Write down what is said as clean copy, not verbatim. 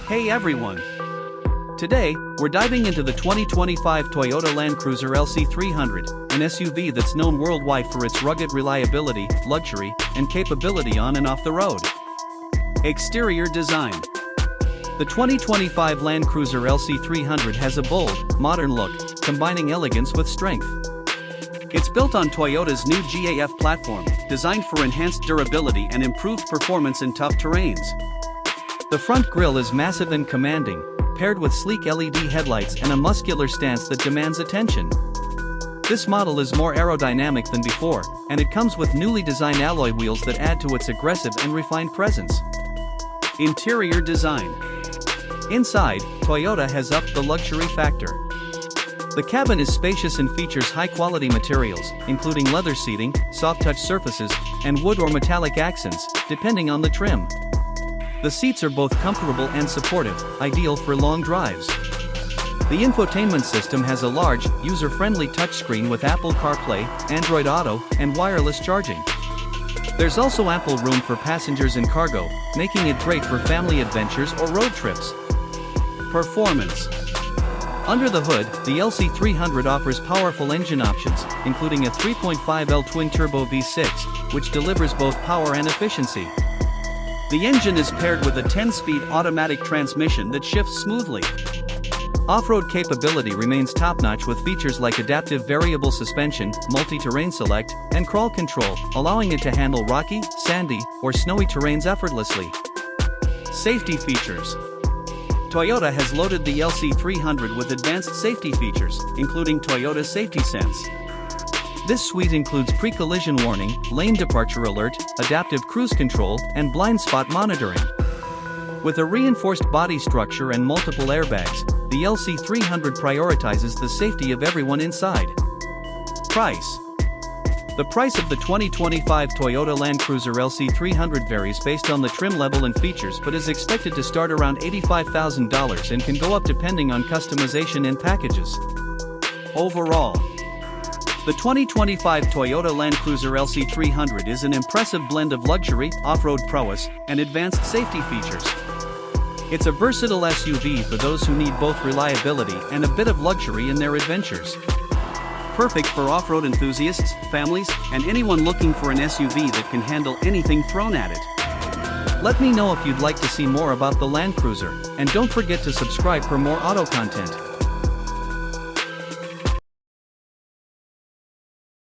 Hey everyone! Today, we're diving into the 2025 Toyota Land Cruiser LC300, an SUV that's known worldwide for its rugged reliability, luxury, and capability on and off the road. Exterior design. The 2025 Land Cruiser LC300 has a bold, modern look, combining elegance with strength. It's built on Toyota's new GAF platform, designed for enhanced durability and improved performance in tough terrains. The front grille is massive and commanding, paired with sleek LED headlights and a muscular stance that demands attention. This model is more aerodynamic than before, and it comes with newly designed alloy wheels that add to its aggressive and refined presence. Interior design. Inside, Toyota has upped the luxury factor. The cabin is spacious and features high-quality materials, including leather seating, soft-touch surfaces, and wood or metallic accents, depending on the trim. The seats are both comfortable and supportive, ideal for long drives. The infotainment system has a large, user-friendly touchscreen with Apple CarPlay, Android Auto, and wireless charging. There's also ample room for passengers and cargo, making it great for family adventures or road trips. Performance. Under the hood, the LC300 offers powerful engine options, including a 3.5L twin-turbo V6, which delivers both power and efficiency. The engine is paired with a 10-speed automatic transmission that shifts smoothly. Off-road capability remains top-notch with features like adaptive variable suspension, multi-terrain select, and crawl control, allowing it to handle rocky, sandy, or snowy terrains effortlessly. Safety features. Toyota has loaded the LC300 with advanced safety features, including Toyota Safety Sense. This suite includes pre-collision warning, lane departure alert, adaptive cruise control, and blind spot monitoring. With a reinforced body structure and multiple airbags, the LC300 prioritizes the safety of everyone inside. Price. The price of the 2025 Toyota Land Cruiser LC300 varies based on the trim level and features but is expected to start around $85,000 and can go up depending on customization and packages. Overall, the 2025 Toyota Land Cruiser LC300 is an impressive blend of luxury, off-road prowess, and advanced safety features. It's a versatile SUV for those who need both reliability and a bit of luxury in their adventures. Perfect for off-road enthusiasts, families, and anyone looking for an SUV that can handle anything thrown at it. Let me know if you'd like to see more about the Land Cruiser, and don't forget to subscribe for more auto content.